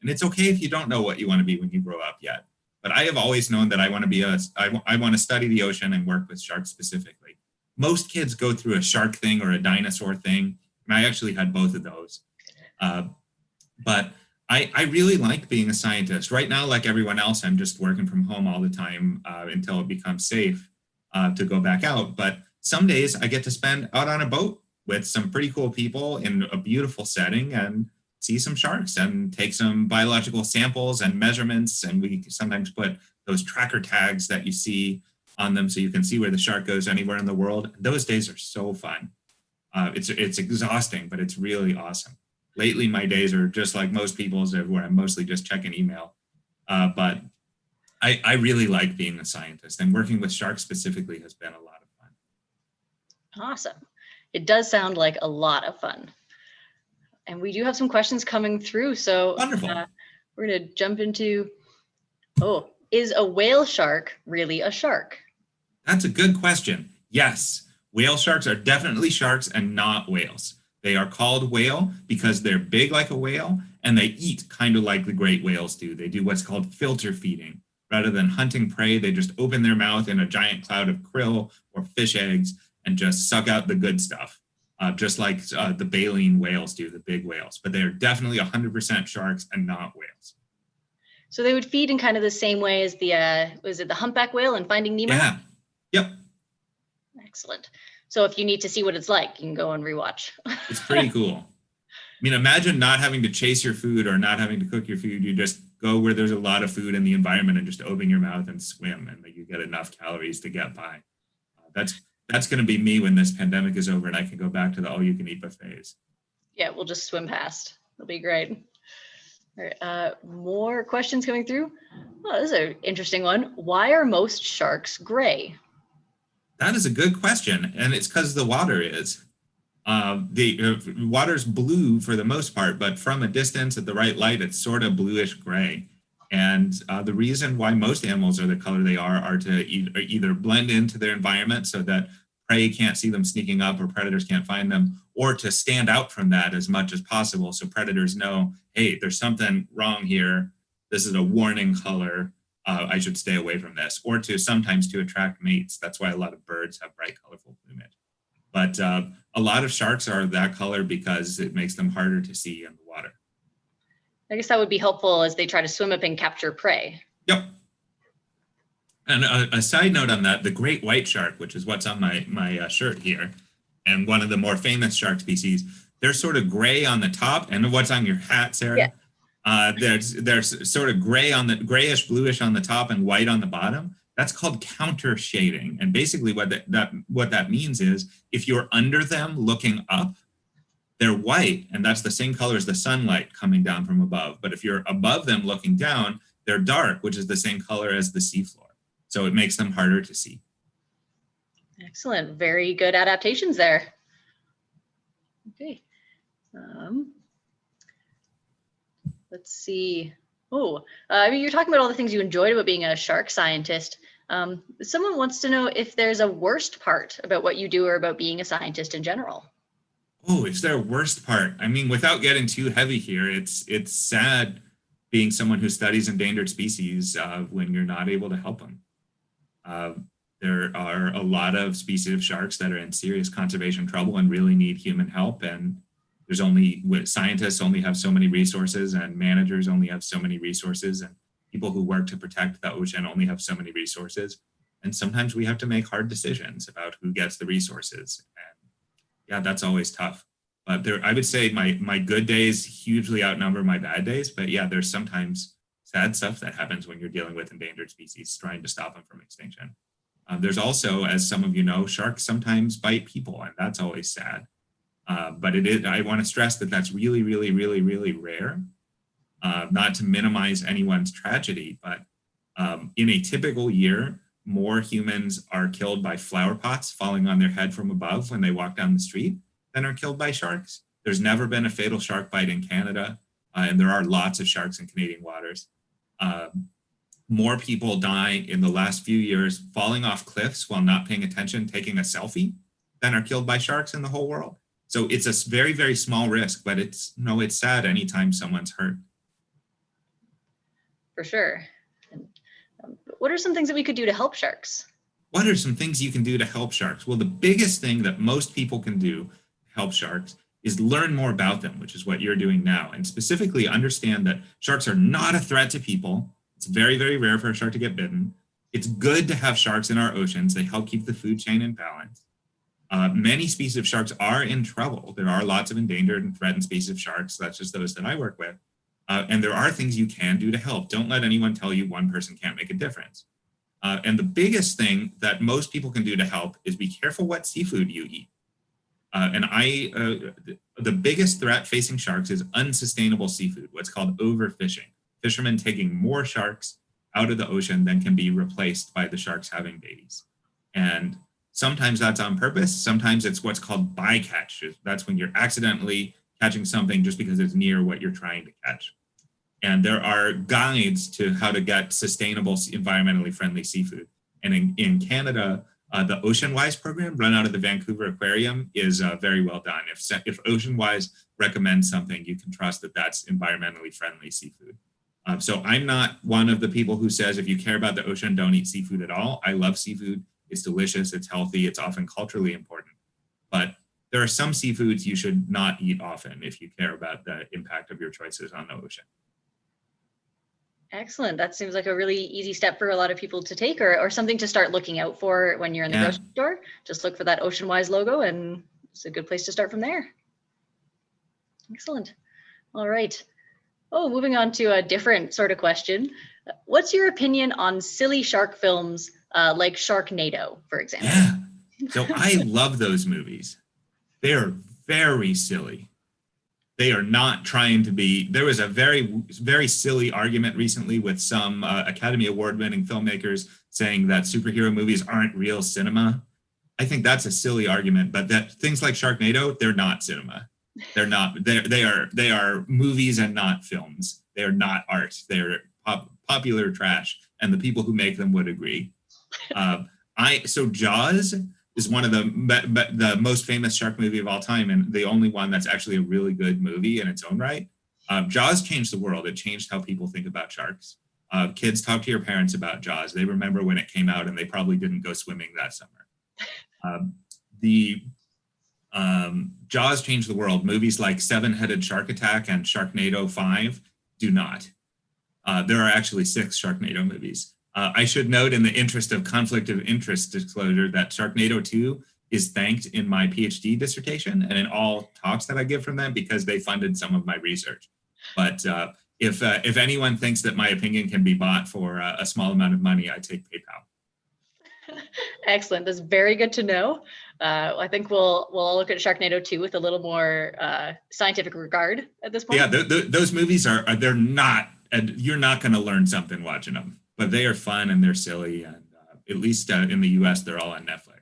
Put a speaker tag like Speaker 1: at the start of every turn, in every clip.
Speaker 1: And it's okay if you don't know what you want to be when you grow up yet. But I have always known that I want to study the ocean and work with sharks specifically. Most kids go through a shark thing or a dinosaur thing, and I actually had both of those. But I really like being a scientist. Right now, like everyone else, I'm just working from home all the time until it becomes safe to go back out. But some days I get to spend out on a boat with some pretty cool people in a beautiful setting and see some sharks and take some biological samples and measurements. And we sometimes put those tracker tags that you see on them so you can see where the shark goes anywhere in the world. Those days are so fun. It's exhausting, but it's really awesome. Lately, my days are just like most people's, where I'm mostly just checking email. But I really like being a scientist, and working with sharks specifically has been a lot of fun.
Speaker 2: Awesome. It does sound like a lot of fun. And we do have some questions coming through. So we're going to jump into, is a whale shark really a shark?
Speaker 1: That's a good question. Yes, whale sharks are definitely sharks and not whales. They are called whale because they're big like a whale and they eat kind of like the great whales do. They do what's called filter feeding. Rather than hunting prey, they just open their mouth in a giant cloud of krill or fish eggs and just suck out the good stuff, just like the baleen whales do, the big whales. But they are definitely 100% sharks and not whales.
Speaker 2: So they would feed in kind of the same way as the humpback whale in Finding Nemo?
Speaker 1: Yeah. Yep.
Speaker 2: Excellent. So if you need to see what it's like, you can go and rewatch.
Speaker 1: It's pretty cool. I mean, imagine not having to chase your food or not having to cook your food. You just go where there's a lot of food in the environment and just open your mouth and swim, and you get enough calories to get by. That's going to be me when this pandemic is over and I can go back to the all-you-can-eat buffets.
Speaker 2: Yeah, we'll just swim past. It'll be great. All right, more questions coming through. Oh, this is an interesting one. Why are most sharks gray?
Speaker 1: That is a good question, and it's because the water is. The water's blue for the most part, but from a distance at the right light, it's sort of bluish gray. And the reason why most animals are the color they are to either blend into their environment so that prey can't see them sneaking up or predators can't find them, or to stand out from that as much as possible so predators know, hey, there's something wrong here. This is a warning color. I should stay away from this, or sometimes to attract mates. That's why a lot of birds have bright, colorful plumage. But a lot of sharks are that color because it makes them harder to see in the water.
Speaker 2: I guess that would be helpful as they try to swim up and capture prey.
Speaker 1: Yep. And a side note on that, the great white shark, which is what's on my shirt here, and one of the more famous shark species, they're sort of gray on the top. And what's on your hat, Sarah?
Speaker 2: Yeah.
Speaker 1: There's sort of gray on the grayish bluish on the top and white on the bottom. That's called counter shading. And basically what that means is if you're under them looking up, they're white, and that's the same color as the sunlight coming down from above. But if you're above them looking down, they're dark, which is the same color as the seafloor. So it makes them harder to see.
Speaker 2: Excellent. Very good adaptations there. Okay. Let's see. I mean, you're talking about all the things you enjoyed about being a shark scientist. Someone wants to know if there's a worst part about what you do or about being a scientist in general.
Speaker 1: Oh, is there a worst part? I mean, without getting too heavy here, it's sad being someone who studies endangered species when you're not able to help them. There are a lot of species of sharks that are in serious conservation trouble and really need human help. And scientists only have so many resources, and managers only have so many resources, and people who work to protect the ocean only have so many resources. And sometimes we have to make hard decisions about who gets the resources. And yeah, that's always tough. But I would say my good days hugely outnumber my bad days. But yeah, there's sometimes sad stuff that happens when you're dealing with endangered species, trying to stop them from extinction. There's also, as some of you know, sharks sometimes bite people, and that's always sad. But I want to stress that that's really, really, really, really rare. Not to minimize anyone's tragedy, but in a typical year, more humans are killed by flower pots falling on their head from above when they walk down the street than are killed by sharks. There's never been a fatal shark bite in Canada, and there are lots of sharks in Canadian waters. More people die in the last few years falling off cliffs while not paying attention, taking a selfie, than are killed by sharks in the whole world. So it's a very, very small risk, but it's sad anytime someone's hurt.
Speaker 2: for sure. And, what are some things that we could do to help sharks?
Speaker 1: What are some things you can do to help sharks? Well, the biggest thing that most people can do to help sharks is learn more about them, which is what you're doing now, and specifically understand that sharks are not a threat to people. It's very, very rare for a shark to get bitten. It's good to have sharks in our oceans. They help keep the food chain in balance. Many species of sharks are in trouble. There are lots of endangered and threatened species of sharks, such as those that I work with. And there are things you can do to help. Don't let anyone tell you one person can't make a difference. And the biggest thing that most people can do to help is be careful what seafood you eat. The biggest threat facing sharks is unsustainable seafood, what's called overfishing. Fishermen taking more sharks out of the ocean than can be replaced by the sharks having babies. And sometimes that's on purpose. Sometimes it's what's called bycatch. That's when you're accidentally catching something just because it's near what you're trying to catch. And there are guides to how to get sustainable, environmentally friendly seafood. And in Canada, the OceanWise program run out of the Vancouver Aquarium is very well done. If OceanWise recommends something, you can trust that that's environmentally friendly seafood. So I'm not one of the people who says, if you care about the ocean, don't eat seafood at all. I love seafood. It's delicious. It's healthy. It's often culturally important. But there are some seafoods you should not eat often if you care about the impact of your choices on the ocean.
Speaker 2: Excellent. That seems like a really easy step for a lot of people to take, or something to start looking out for when you're in the grocery store. Just look for that OceanWise logo, and it's a good place to start from there. Excellent. All right. Oh, moving on to a different sort of question. What's your opinion on silly shark films like Sharknado, for example?
Speaker 1: Yeah. So I love those movies. They're very silly. They are not trying to be. There was a very, very silly argument recently with some Academy Award-winning filmmakers saying that superhero movies aren't real cinema. I think that's a silly argument, but that things like Sharknado, they're not cinema. They're not. They are movies and not films. They're not art. They're popular trash, and the people who make them would agree. So Jaws is one of the most famous shark movie of all time, and the only one that's actually a really good movie in its own right. Jaws changed the world. It changed how people think about sharks. Kids, talk to your parents about Jaws. They remember when it came out, and they probably didn't go swimming that summer. Jaws changed the world. Movies like Seven-Headed Shark Attack and Sharknado 5 do not. There are actually 6 Sharknado movies. I should note, in the interest of conflict of interest disclosure, that Sharknado 2 is thanked in my PhD dissertation and in all talks that I give from them because they funded some of my research. But if anyone thinks that my opinion can be bought for a small amount of money, I take PayPal.
Speaker 2: Excellent. That's very good to know. I think we'll look at Sharknado 2 with a little more scientific regard at this point.
Speaker 1: Yeah, those movies they're not, and you're not going to learn something watching them. But they are fun and they're silly, and at least in the US, they're all on Netflix.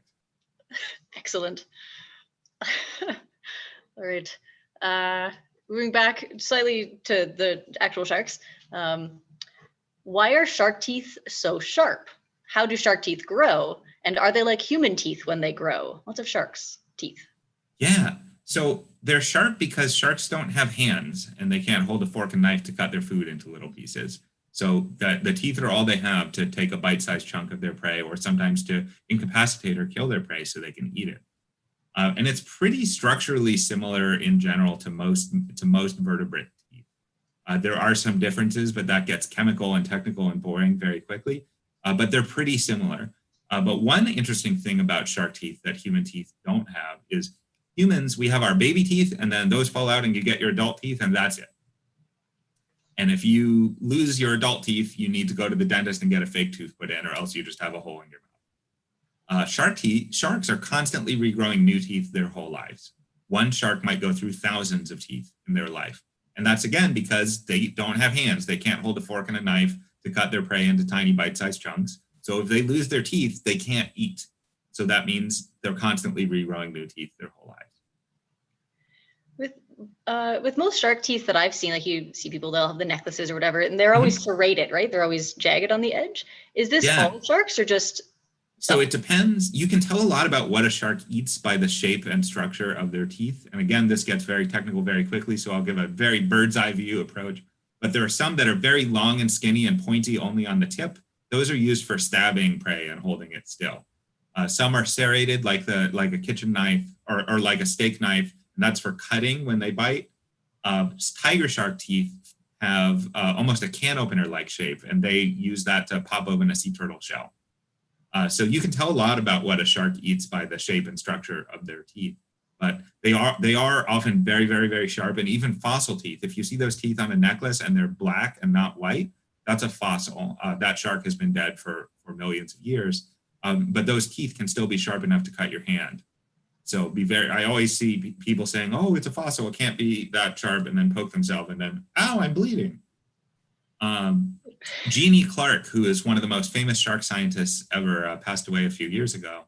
Speaker 2: Excellent. All right. Moving back slightly to the actual sharks. Why are shark teeth so sharp? How do shark teeth grow? And are they like human teeth when they grow? Lots of sharks' teeth.
Speaker 1: Yeah. So they're sharp because sharks don't have hands and they can't hold a fork and knife to cut their food into little pieces. So the teeth are all they have to take a bite-sized chunk of their prey, or sometimes to incapacitate or kill their prey so they can eat it. And it's pretty structurally similar in general to most vertebrate teeth. There are some differences, but that gets chemical and technical and boring very quickly. But they're pretty similar. But one interesting thing about shark teeth that human teeth don't have is humans, we have our baby teeth, and then those fall out and you get your adult teeth, and that's it. And if you lose your adult teeth, you need to go to the dentist and get a fake tooth put in, or else you just have a hole in your mouth. Sharks are constantly regrowing new teeth their whole lives. One shark might go through thousands of teeth in their life. And that's, again, because they don't have hands. They can't hold a fork and a knife to cut their prey into tiny bite-sized chunks. So if they lose their teeth, they can't eat. So that means they're constantly regrowing new teeth their whole lives.
Speaker 2: With most shark teeth that I've seen, like you see people, they'll have the necklaces or whatever, and they're always serrated, right? They're always jagged on the edge. Is this all sharks or just?
Speaker 1: So it depends. You can tell a lot about what a shark eats by the shape and structure of their teeth. And again, this gets very technical very quickly, so I'll give a very bird's eye view approach. but there are some that are very long and skinny and pointy only on the tip. Those are used for stabbing prey and holding it still. Some are serrated like a kitchen knife or like a steak knife, and that's for cutting when they bite. Tiger shark teeth have almost a can opener like shape, and they use that to pop open a sea turtle shell. So you can tell a lot about what a shark eats by the shape and structure of their teeth. But they are often very, very, very sharp, and even fossil teeth. If you see those teeth on a necklace and they're black and not white, that's a fossil. That shark has been dead for millions of years, but those teeth can still be sharp enough to cut your hand. So I always see people saying, "Oh, it's a fossil; it can't be that sharp," and then poke themselves, and then, "Ow, I'm bleeding." Genie Clark, who is one of the most famous shark scientists ever, passed away a few years ago.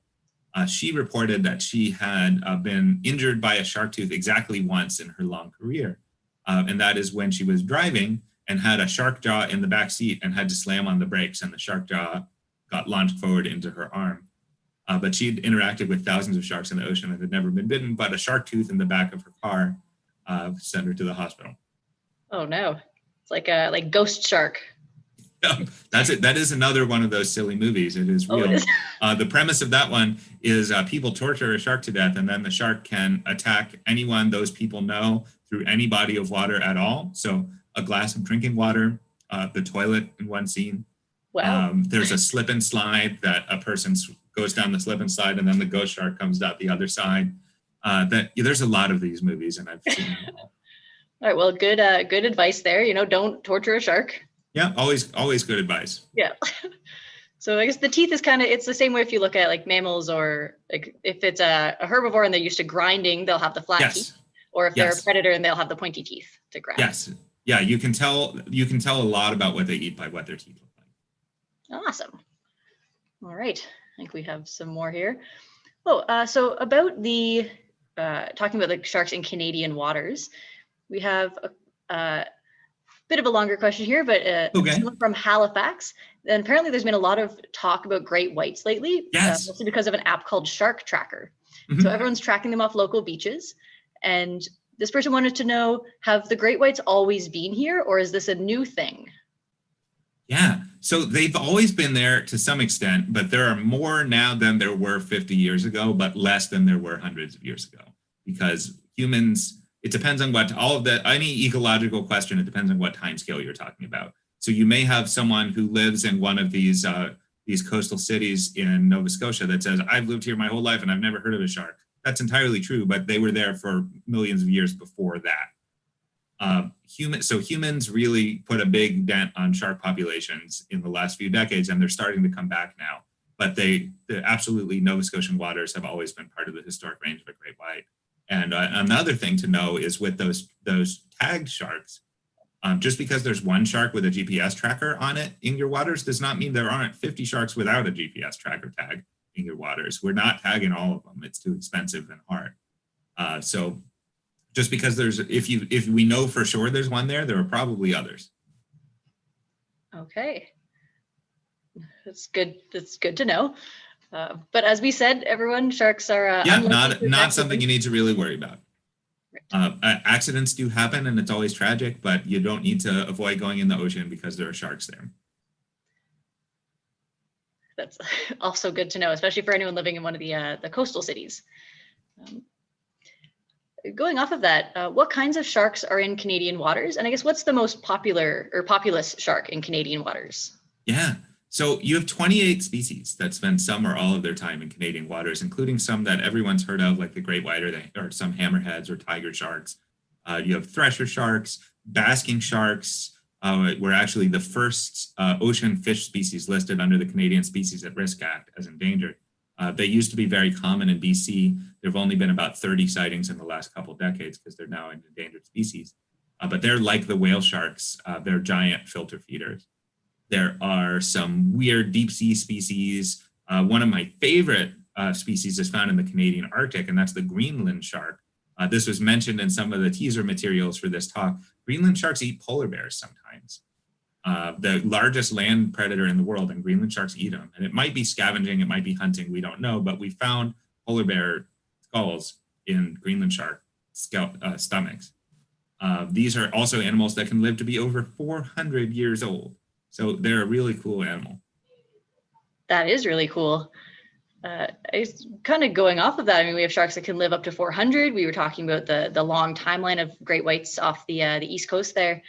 Speaker 1: She reported that she had been injured by a shark tooth exactly once in her long career. And that is when she was driving and had a shark jaw in the back seat and had to slam on the brakes, and the shark jaw got launched forward into her arm. But she'd interacted with thousands of sharks in the ocean and had never been bitten, but a shark tooth in the back of her car sent her to the hospital.
Speaker 2: Oh no, it's like Ghost Shark.
Speaker 1: That's it. That is another one of those silly movies. It is real.
Speaker 2: Oh, it is?
Speaker 1: The premise of that one is people torture a shark to death, and then the shark can attack anyone those people know through any body of water at all. So a glass of drinking water, the toilet in one scene.
Speaker 2: Wow.
Speaker 1: There's a slip and slide that a person goes down the slip and slide, and then the ghost shark comes out the other side. There's a lot of these movies, and I've seen them all.
Speaker 2: All right. Well, good advice there. Don't torture a shark.
Speaker 1: Yeah, always good advice.
Speaker 2: Yeah. So I guess the teeth is it's the same way if you look at like mammals, or like if it's a herbivore and they're used to grinding, they'll have the flat teeth. Or if they're a predator and they'll have the pointy teeth to grind. Yes.
Speaker 1: Yeah, you can tell a lot about what they eat by what their teeth look like.
Speaker 2: Awesome. All right. I think we have some more here. Oh, so about the talking about the sharks in Canadian waters, we have a bit of a longer question here, but someone from Halifax. And apparently there's been a lot of talk about great whites lately, mostly because of an app called Shark Tracker. Mm-hmm. So everyone's tracking them off local beaches. And this person wanted to know, have the great whites always been here, or is this a new thing?
Speaker 1: Yeah, so they've always been there to some extent, but there are more now than there were 50 years ago, but less than there were hundreds of years ago, because humans, it depends on any ecological question, it depends on what time scale you're talking about. So you may have someone who lives in one of these coastal cities in Nova Scotia that says, "I've lived here my whole life and I've never heard of a shark." That's entirely true, but they were there for millions of years before that. Humans really put a big dent on shark populations in the last few decades, and they're starting to come back now. But absolutely, Nova Scotian waters have always been part of the historic range of a great white. And another thing to know is with those tagged sharks, just because there's one shark with a GPS tracker on it in your waters does not mean there aren't 50 sharks without a GPS tracker tag in your waters. We're not tagging all of them. It's too expensive and hard. So just because if we know for sure there's one there are probably others.
Speaker 2: Okay. That's good. That's good to know. But as we said, everyone, sharks are
Speaker 1: not something you need to really worry about. Right. Accidents do happen, and it's always tragic, but you don't need to avoid going in the ocean because there are sharks there.
Speaker 2: That's also good to know, especially for anyone living in one of the coastal cities. Going off of that, what kinds of sharks are in Canadian waters? And I guess what's the most popular or populous shark in Canadian waters?
Speaker 1: Yeah. So you have 28 species that spend some or all of their time in Canadian waters, including some that everyone's heard of, like the great white or some hammerheads or tiger sharks. You have thresher sharks, basking sharks. Were actually the first ocean fish species listed under the Canadian Species at Risk Act as endangered. They used to be very common in BC. There have only been about 30 sightings in the last couple of decades because they're now an endangered species. But they're like the whale sharks. They're giant filter feeders. There are some weird deep sea species. One of my favorite species is found in the Canadian Arctic, and that's the Greenland shark. This was mentioned in some of the teaser materials for this talk. Greenland sharks eat polar bears sometimes. The largest land predator in the world, and Greenland sharks eat them. And it might be scavenging, it might be hunting, we don't know, but we found polar bear skulls in Greenland shark stomachs. These are also animals that can live to be over 400 years old. So they're a really cool animal.
Speaker 2: That is really cool. It's kind of going off of that. I mean, we have sharks that can live up to 400. We were talking about the long timeline of great whites off the East Coast there.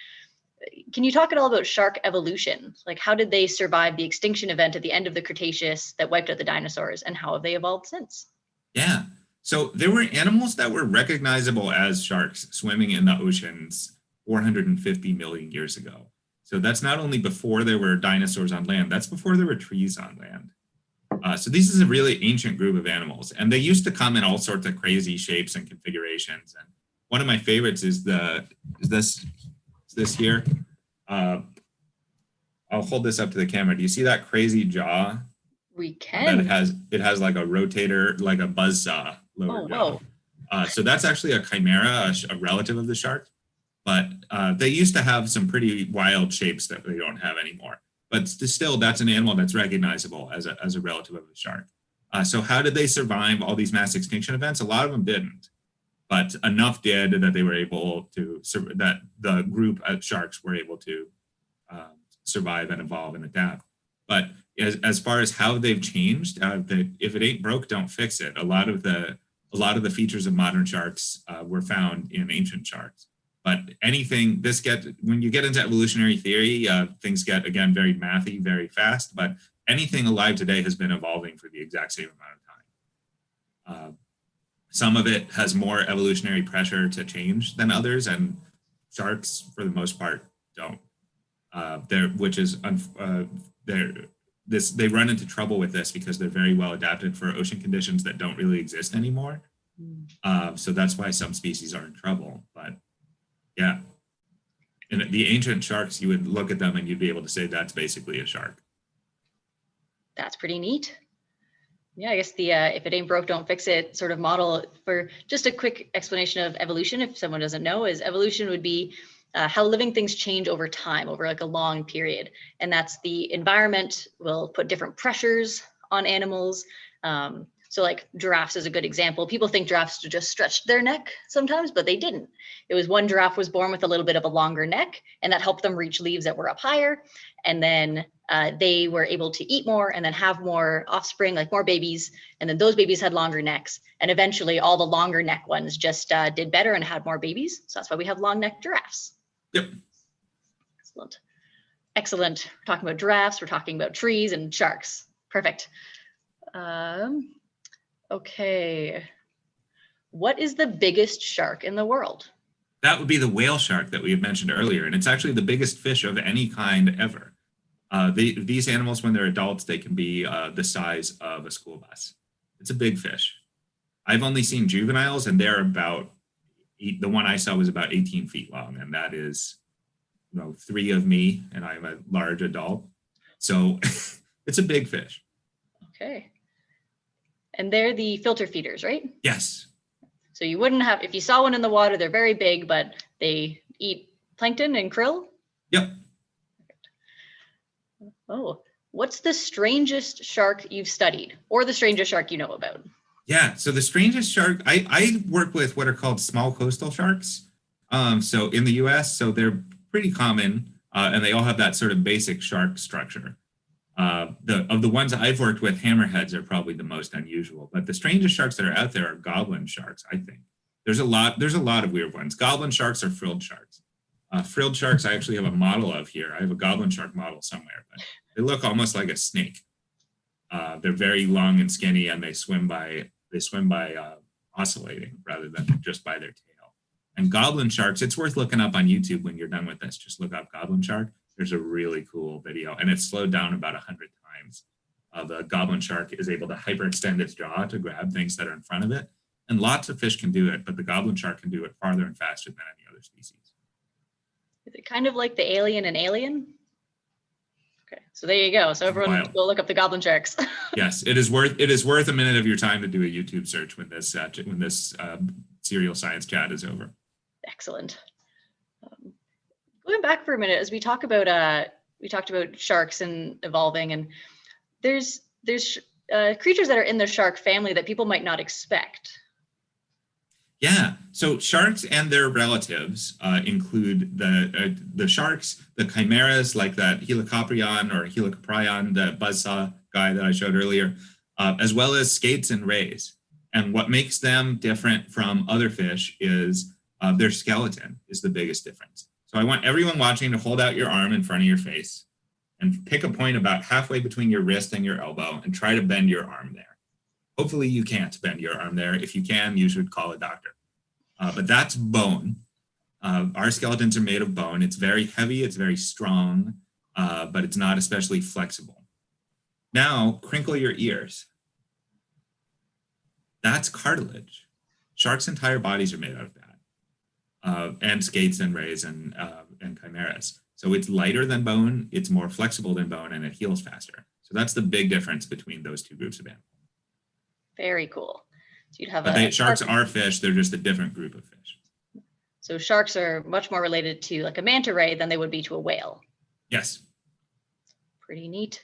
Speaker 2: Can you talk at all about shark evolution? Like, how did they survive the extinction event at the end of the Cretaceous that wiped out the dinosaurs, and how have they evolved since?
Speaker 1: Yeah. So there were animals that were recognizable as sharks swimming in the oceans 450 million years ago. So that's not only before there were dinosaurs on land, that's before there were trees on land. So this is a really ancient group of animals, and they used to come in all sorts of crazy shapes and configurations. And one of my favorites is this here. I'll hold this up to the camera. Do you see that crazy jaw?
Speaker 2: We can.
Speaker 1: That it has like a rotator, like a buzzsaw lower jaw.
Speaker 2: Whoa.
Speaker 1: So that's actually a chimera, a relative of the shark. But they used to have some pretty wild shapes that they don't have anymore. But still, that's an animal that's recognizable as a relative of the shark. So how did they survive all these mass extinction events? A lot of them didn't, but enough did that they were able to, that the group of sharks were able to survive and evolve and adapt. But as far as how they've changed, if it ain't broke, don't fix it. A lot of the features of modern sharks were found in ancient sharks. But when you get into evolutionary theory, things get, again, very mathy, very fast. But anything alive today has been evolving for the exact same amount of time. Some of it has more evolutionary pressure to change than others, and sharks, for the most part, don't. They run into trouble with this because they're very well adapted for ocean conditions that don't really exist anymore. So that's why some species are in trouble. But yeah, in the ancient sharks, you would look at them and you'd be able to say that's basically a shark.
Speaker 2: That's pretty neat. Yeah, I guess the if it ain't broke, don't fix it sort of model, for just a quick explanation of evolution, if someone doesn't know, is evolution would be how living things change over time, over like a long period. And that's the environment will put different pressures on animals. So like giraffes is a good example. People think giraffes just stretched their neck sometimes, but they didn't. It was one giraffe was born with a little bit of a longer neck, and that helped them reach leaves that were up higher. And then they were able to eat more and then have more offspring, like more babies. And then those babies had longer necks. And eventually all the longer neck ones just did better and had more babies. So that's why we have long necked giraffes.
Speaker 1: Yep.
Speaker 2: Excellent. Excellent. We're talking about giraffes. We're talking about trees and sharks. Perfect. Okay. What is the biggest shark in the world?
Speaker 1: That would be the whale shark that we had mentioned earlier. And it's actually the biggest fish of any kind ever. These animals, when they're adults, they can be the size of a school bus. It's a big fish. I've only seen juveniles, and they're the one I saw was about 18 feet long. And that is, 3 of me, and I'm a large adult. So it's a big fish.
Speaker 2: Okay. And they're the filter feeders, right?
Speaker 1: Yes.
Speaker 2: So you wouldn't have, if you saw one in the water, they're very big, but they eat plankton and krill?
Speaker 1: Yep.
Speaker 2: Oh, what's the strangest shark you've studied, or the strangest shark you know about?
Speaker 1: Yeah, so the strangest shark, I work with what are called small coastal sharks. So in the US, so they're pretty common, and they all have that sort of basic shark structure. Of the ones I've worked with, hammerheads are probably the most unusual, but the strangest sharks that are out there are goblin sharks, I think. There's a lot of weird ones. Goblin sharks are frilled sharks. Frilled sharks, I actually have a model of here. I have a goblin shark model somewhere, but they look almost like a snake. They're very long and skinny, and they swim by oscillating rather than just by their tail. And goblin sharks, it's worth looking up on YouTube when you're done with this. Just look up goblin shark. There's a really cool video, and it's slowed down about 100 times. The goblin shark is able to hyperextend its jaw to grab things that are in front of it. And lots of fish can do it, but the goblin shark can do it farther and faster than any other species.
Speaker 2: Is it kind of like the alien in Alien? Okay, so there you go. So everyone go look up the goblin sharks.
Speaker 1: Yes, it is worth a minute of your time to do a YouTube search when this serial science chat is over.
Speaker 2: Excellent. Going back for a minute, as we talked about sharks and evolving, and there's creatures that are in the shark family that people might not expect.
Speaker 1: Yeah. So sharks and their relatives include the sharks, the chimeras like that helicoprion or helicoprion, the buzzsaw guy that I showed earlier, as well as skates and rays. And what makes them different from other fish is their skeleton is the biggest difference. So I want everyone watching to hold out your arm in front of your face and pick a point about halfway between your wrist and your elbow and try to bend your arm there. Hopefully you can't bend your arm there. If you can, you should call a doctor. But that's bone. Our skeletons are made of bone. It's very heavy, it's very strong, but it's not especially flexible. Now, crinkle your ears. That's cartilage. Sharks' entire bodies are made out of that, and skates and rays and chimeras. So it's lighter than bone, it's more flexible than bone, and it heals faster. So that's the big difference between those two groups of animals.
Speaker 2: Very cool. So you'd have
Speaker 1: sharks are fish, they're just a different group of fish.
Speaker 2: So sharks are much more related to like a manta ray than they would be to a whale.
Speaker 1: Yes.
Speaker 2: Pretty neat.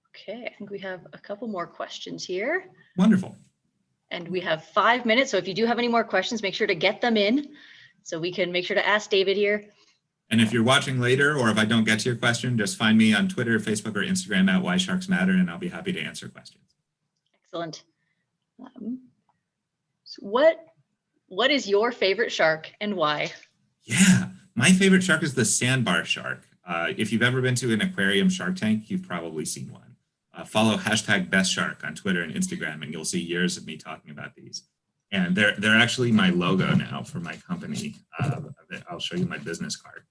Speaker 2: Okay, I think we have a couple more questions here.
Speaker 1: Wonderful.
Speaker 2: And we have 5 minutes. So if you do have any more questions, make sure to get them in so we can make sure to ask David here.
Speaker 1: And if you're watching later, or if I don't get to your question, just find me on Twitter, Facebook, or Instagram at Why Sharks Matter, and I'll be happy to answer questions.
Speaker 2: Excellent. So what is your favorite shark and why?
Speaker 1: Yeah, my favorite shark is the sandbar shark. If you've ever been to an aquarium shark tank, you've probably seen one. Follow #BestShark on Twitter and Instagram, and you'll see years of me talking about these. And they're actually my logo now for my company. I'll show you my business card.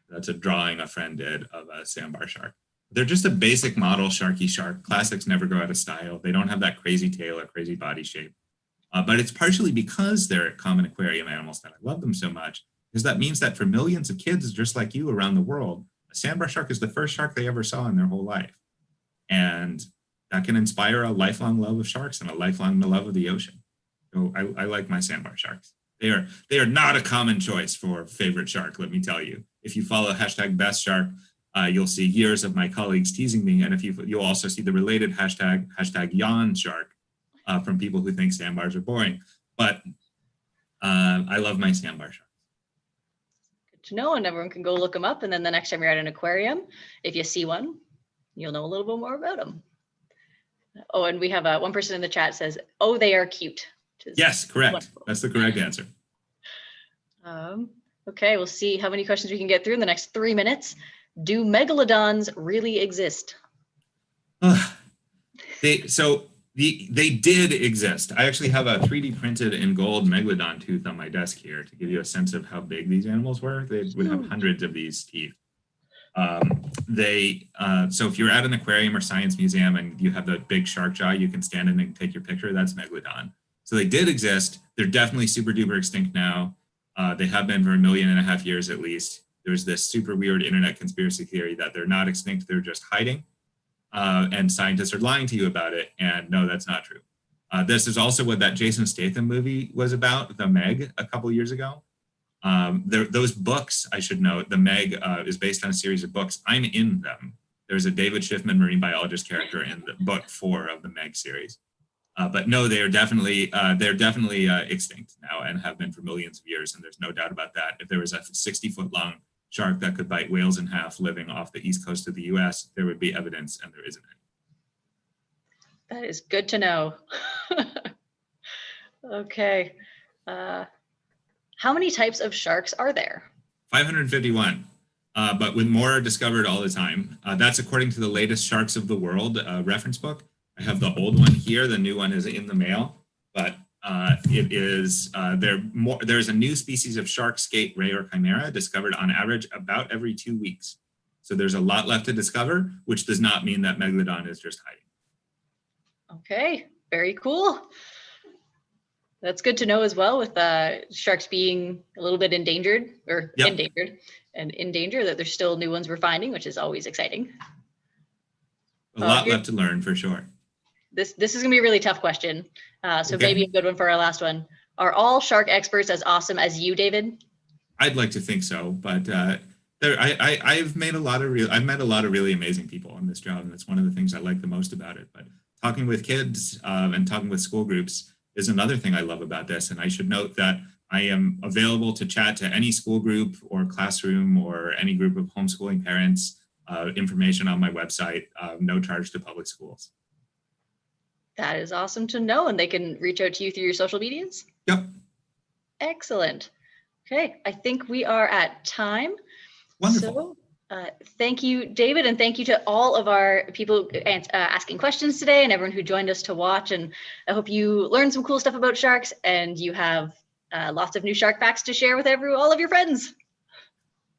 Speaker 1: That's a drawing a friend did of a sandbar shark. They're just a basic model sharky shark. Classics never go out of style. They don't have that crazy tail or crazy body shape. But it's partially because they're common aquarium animals that I love them so much, because that means that for millions of kids just like you around the world, a sandbar shark is the first shark they ever saw in their whole life. And that can inspire a lifelong love of sharks and a lifelong love of the ocean. So I like my sandbar sharks. They are not a common choice for favorite shark, let me tell you. If you follow #BestShark, you'll see years of my colleagues teasing me. And you'll also see the related hashtag yawn shark from people who think sandbars are boring. But I love my sandbar sharks.
Speaker 2: Good to know, and everyone can go look them up. And then the next time you're at an aquarium, if you see one, you'll know a little bit more about them. Oh, and we have one person in the chat says, "Oh, they are cute."
Speaker 1: Yes, correct.
Speaker 2: Wonderful.
Speaker 1: That's the correct answer.
Speaker 2: Okay, we'll see how many questions we can get through in the next 3 minutes. Do megalodons really exist?
Speaker 1: They did exist. I actually have a 3D printed in gold megalodon tooth on my desk here to give you a sense of how big these animals were. They would have hundreds of these teeth. So if you're at an aquarium or science museum and you have the big shark jaw, you can stand in and take your picture. That's megalodon. So they did exist. They're definitely super duper extinct now. They have been for 1.5 million years at least. There's this super weird internet conspiracy theory that they're not extinct, they're just hiding. And scientists are lying to you about it. And no, that's not true. This is also what that Jason Statham movie was about, The Meg, a couple years ago. Those books, I should note, The Meg is based on a series of books. I'm in them. There's a David Shiffman marine biologist character in the book 4 of the Meg series. But no, they're definitely extinct now and have been for millions of years. And there's no doubt about that. If there was a 60-foot long shark that could bite whales in half living off the east coast of the US, there would be evidence, and there isn't any.
Speaker 2: That is good to know. Okay. How many types of sharks are there?
Speaker 1: 551, but with more discovered all the time. That's according to the latest Sharks of the World reference book. I have the old one here. The new one is in the mail, but there's a new species of shark, skate, ray, or chimera discovered on average about every 2 weeks. So there's a lot left to discover, which does not mean that Megalodon is just hiding.
Speaker 2: Okay, very cool. That's good to know as well, with sharks being a little bit endangered, or
Speaker 1: Yep.
Speaker 2: endangered and in danger, that there's still new ones we're finding, which is always exciting.
Speaker 1: A lot left to learn for sure.
Speaker 2: This is gonna be a really tough question. So
Speaker 1: Okay.
Speaker 2: maybe a good one for our last one. Are all shark experts as awesome as you, David?
Speaker 1: I'd like to think so, but I've met a lot of really amazing people in this job, and that's one of the things I like the most about it. But talking with kids and talking with school groups, is another thing I love about this. And I should note that I am available to chat to any school group or classroom or any group of homeschooling parents. Information on my website, no charge to public schools.
Speaker 2: That is awesome to know. And they can reach out to you through your social medias?
Speaker 1: Yep.
Speaker 2: Excellent. Okay, I think we are at time.
Speaker 1: Wonderful.
Speaker 2: So thank you, David, and thank you to all of our people asking questions today and everyone who joined us to watch. And I hope you learned some cool stuff about sharks and you have lots of new shark facts to share with all of your friends.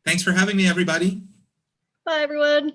Speaker 1: Thanks for having me, everybody.
Speaker 2: Bye, everyone.